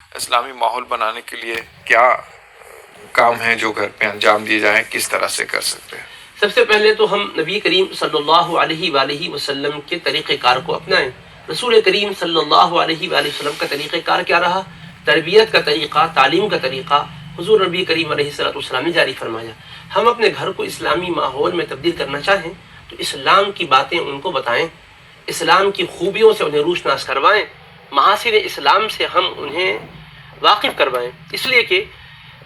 اسلامی ماحول بنانے کے لیے کیا کام ہیں جو گھر پہ انجام دیے جائیں، کس طرح سے کر سکتے ہیں؟ سب سے پہلے تو ہم نبی کریم صلی اللہ علیہ وآلہ وسلم کے طریقہ کار کو اپنائیں۔ رسول کریم صلی اللہ علیہ وآلہ وسلم کا طریقہ کار کیا رہا؟ تربیت کا طریقہ، تعلیم کا طریقہ حضور نبی کریم علیہ السلام نے جاری فرمایا۔ ہم اپنے گھر کو اسلامی ماحول میں تبدیل کرنا چاہیں تو اسلام کی باتیں ان کو بتائیں، اسلام کی خوبیوں سے انہیں روشناس کروائیں، محاسن اسلام سے ہم انہیں واقف کروائیں۔ اس لیے کہ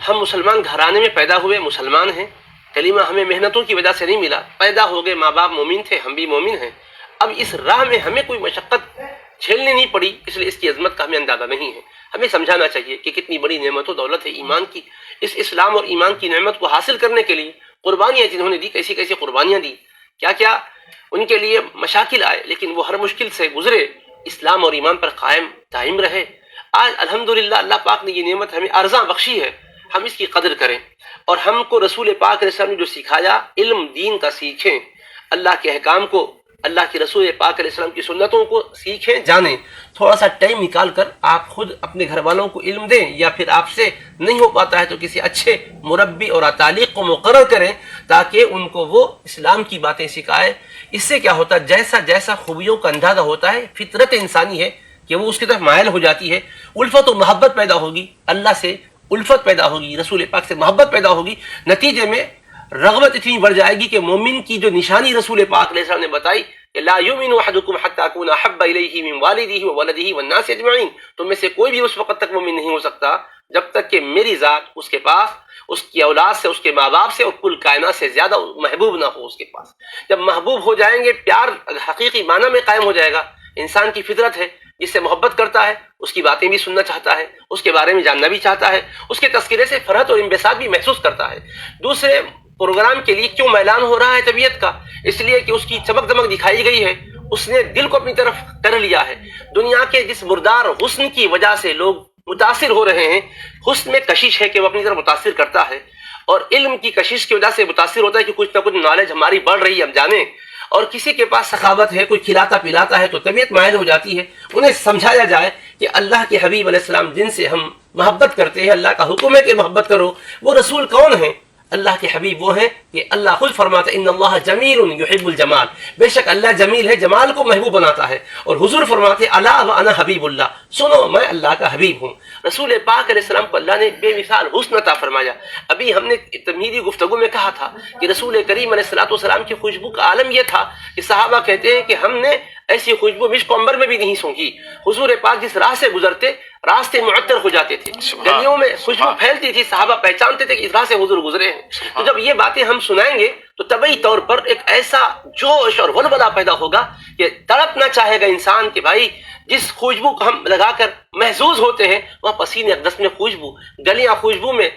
ہم مسلمان گھرانے میں پیدا ہوئے، مسلمان ہیں، کلمہ ہمیں محنتوں کی وجہ سے نہیں ملا، پیدا ہو گئے، ماں باپ مومن تھے، ہم بھی مومن ہیں۔ اب اس راہ میں ہمیں کوئی مشقت جھیلنی نہیں پڑی، اس لیے اس کی عظمت کا ہمیں اندازہ نہیں ہے۔ ہمیں سمجھانا چاہیے کہ کتنی بڑی نعمت و دولت ہے ایمان کی۔ اس اسلام اور ایمان کی نعمت کو حاصل کرنے کے لیے قربانیاں جنہوں نے دی، کیسی کیسی قربانیاں دی، کیا کیا ان کے لیے مشاکل آئے، لیکن وہ ہر مشکل سے گزرے، اسلام اور ایمان پر قائم دائم رہے۔ آج الحمدللہ اللہ پاک نے یہ نعمت ہمیں ارزاں بخشی ہے، ہم اس کی قدر کریں، اور ہم کو رسول پاک علیہ السلام نے جو سکھایا علم دین کا سیکھیں، اللہ کے احکام کو، اللہ کے رسول پاک علیہ السلام کی سنتوں کو سیکھیں، جانیں۔ تھوڑا سا ٹائم نکال کر آپ خود اپنے گھر والوں کو علم دیں، یا پھر آپ سے نہیں ہو پاتا ہے تو کسی اچھے مربی اور تعلیق کو مقرر کریں تاکہ ان کو وہ اسلام کی باتیں سکھائے۔ اس سے کیا ہوتا ہے، جیسا جیسا خوبیوں کا اندازہ ہوتا ہے، فطرت انسانی ہے کہ وہ اس کی طرف مائل ہو جاتی ہے، الفت و محبت پیدا ہوگی، اللہ سے الفت پیدا ہوگی، رسول پاک سے محبت پیدا ہوگی، نتیجے میں رغبت اتنی بڑھ جائے گی کہ مومن کی جو نشانی رسول پاک علیہ السلام نے بتائی کہ لا یؤمن احدکم حتی اکون احب الیہ من والدہ وولدہ والناس اجمعین، تم میں سے کوئی بھی اس وقت تک مومن نہیں ہو سکتا جب تک کہ میری ذات اس کے پاس، اس کی اولاد سے، اس کے ماں باپ سے اور کل کائنات سے زیادہ محبوب نہ ہو اس کے پاس۔ جب محبوب ہو جائیں گے، پیار حقیقی معنی میں قائم ہو جائے گا۔ انسان کی فطرت ہے، جس سے محبت کرتا ہے اس کی باتیں بھی سننا چاہتا ہے، اس کے بارے میں جاننا بھی چاہتا ہے، اس کے تذکرے سے فرحت اور انبساط بھی محسوس کرتا ہے۔ دوسرے پروگرام کے لیے کیوں میلان ہو رہا ہے طبیعت کا؟ اس لیے کہ اس کی چمک دمک دکھائی گئی ہے، اس نے دل کو اپنی طرف کر لیا ہے۔ دنیا کے جس مردار حسن کی وجہ سے لوگ متاثر ہو رہے ہیں، حسن میں کشش ہے کہ وہ اپنی طرف متاثر کرتا ہے، اور علم کی کشش کی وجہ سے متاثر ہوتا ہے کہ کچھ نہ کچھ نالج ہماری بڑھ رہی ہے، ہم جانیں۔ اور کسی کے پاس سخاوت ہے، کوئی کھلاتا پلاتا ہے تو طبیعت مائل ہو جاتی ہے۔ انہیں سمجھایا جائے کہ اللہ کے حبیب علیہ السلام جن سے ہم محبت کرتے ہیں، اللہ کا حکم ہے کہ محبت کرو، وہ رسول کون ہیں؟ اللہ کے حبیب وہ ہیں کہ اللہ خود فرماتا ہے ان اللہ جمیل یحب الجمال، بے شک اللہ جمیل ہے، جمال کو محبوب بناتا ہے۔ اور حضور فرماتے ہیں الا وانا حبیب اللہ، سنو میں اللہ کا حبیب ہوں۔ رسول پاک علیہ السلام کو اللہ نے بے مثال حسن عطا فرمایا۔ ابھی ہم نے تمہیدی گفتگو میں کہا تھا کہ رسول کریم علیہ السلام کی خوشبو کا عالم یہ تھا کہ صحابہ کہتے ہیں کہ ہم نے ایسی خوشبو مشک و عنبر میں بھی نہیں سونگھی۔ حضور پاک جس راہ سے گزرتے راستے معطر ہو جاتے تھے، گلیوں میں خوشبو پھیلتی تھی، صحابہ پہچانتے تھے کہ اس راہ سے حضور گزرے ہیں۔ تو جب یہ باتیں ہم سنائیں گے تو طبعی طور پر ایک ایسا جوش اور ولولہ پیدا ہوگا کہ تڑپنا چاہے گا انسان کہ بھائی جس خوشبو کو ہم لگا کر محظوظ ہوتے ہیں وہاں پسینے اقدس میں خوشبو، گلیاں خوشبو میں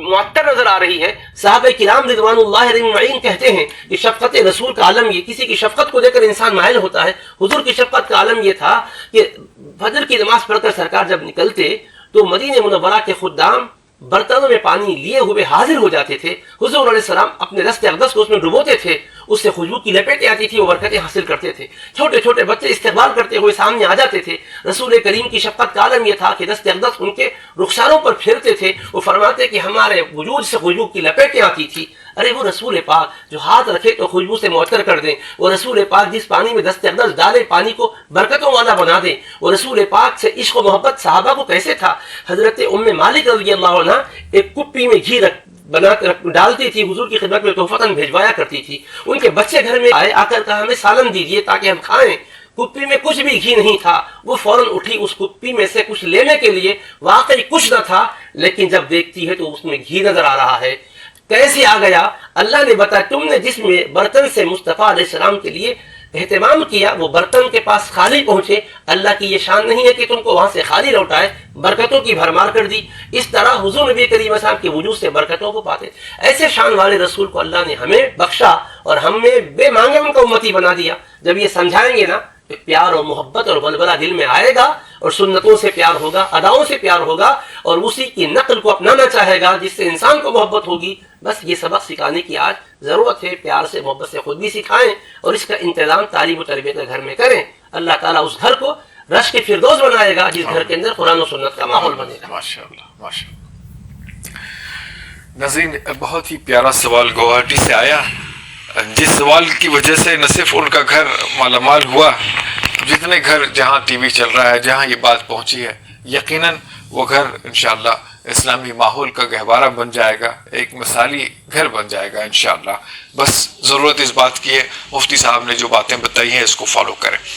معطر نظر آ رہی ہے۔ صحابہ کرام رضوان اللہ علیہم اجمعین کہتے ہیں کہ شفقت رسول کا عالم یہ، کسی کی شفقت کو لے کر انسان مائل ہوتا ہے، حضور کی شفقت کا عالم یہ تھا کہ فجر کی نماز پڑھ کر سرکار جب نکلتے تو مدینہ منورہ کے خدام برتنوں میں پانی لیے ہوئے حاضر ہو جاتے تھے، حضور علیہ السلام اپنے دست اقدس کو اس میں ڈبوتے تھے، اس سے خوشبو کی لپیٹیں آتی تھی، وہ برکتیں حاصل کرتے تھے۔ چھوٹے چھوٹے بچے استقبال کرتے ہوئے سامنے آ جاتے تھے۔ رسول کریم کی شفقت کا عالم یہ تھا کہ دست اقدس ان کے رخساروں پر پھیرتے تھے، وہ فرماتے کہ ہمارے وجود سے خوشبو کی لپیٹیں آتی تھی۔ ارے وہ رسول پاک جو ہاتھ رکھے تو خوشبو سے معطر کر دیں، وہ رسول پاک جس پانی میں دست اقدس ڈالے پانی کو برکتوں والا بنا دیں، وہ رسول پاک سے عشق و محبت صحابہ کو کیسے تھا۔ حضرت ام مالک رضی اللہ عنہ ایک کپی میں گھی بنا ڈالتی تھی، حضور کی خدمت میں تحفتاً بھیجوایا کرتی تھی۔ ان کے بچے گھر میں آئے، آ کر کہا ہمیں سالن دیجیے تاکہ ہم کھائیں۔ کپی میں کچھ بھی گھی نہیں تھا، وہ فوراً اٹھی اس کپی میں سے کچھ لینے کے لیے، واقعی کچھ نہ تھا، لیکن جب دیکھتی ہے تو اس میں گھی نظر آ رہا ہے۔ کیسے آ گیا؟ اللہ نے بتایا تم نے جس میں برتن سے مصطفیٰ علیہ السلام کے لیے اہتمام کیا وہ برتن کے پاس خالی پہنچے، اللہ کی یہ شان نہیں ہے کہ تم کو وہاں سے خالی لوٹائے، برکتوں کی بھرمار کر دی۔ اس طرح حضور نبی کریم صاحب کے وجود سے برکتوں کو پاتے۔ ایسے شان والے رسول کو اللہ نے ہمیں بخشا اور ہم نے بے مانگے ان کا امتی بنا دیا۔ جب یہ سمجھائیں گے نا تو پیار اور محبت اور ولولہ دل میں آئے گا، اور سنتوں سے پیار ہوگا، اداؤں سے پیار ہوگا، اور اسی کی نقل کو اپنانا چاہے گا جس سے انسان کو محبت ہوگی۔ بس یہ سبق سکھانے کی آج ضرورت ہے، پیار سے محبت سے خود بھی سکھائیں اور اس کا انتظام تعلیم و تربیت کے گھر میں کریں۔ اللہ تعالیٰ اس گھر کو رش کے فردوس بنائے گا جس گھر کے اندر قرآن و سنت کا ماحول بنے گا. ماشاء اللہ ماشاء اللہ. ناظرین بہت ہی پیارا سوال گوہاٹی سے آیا، جس سوال کی وجہ سے نہ صرف ان کا گھر مالا مال ہوا، جتنے گھر جہاں ٹی وی چل رہا ہے، جہاں یہ بات پہنچی ہے، یقیناً وہ گھر انشاءاللہ اسلامی ماحول کا گہوارہ بن جائے گا، ایک مثالی گھر بن جائے گا انشاءاللہ. بس ضرورت اس بات کی ہے مفتی صاحب نے جو باتیں بتائی ہیں اس کو فالو کریں.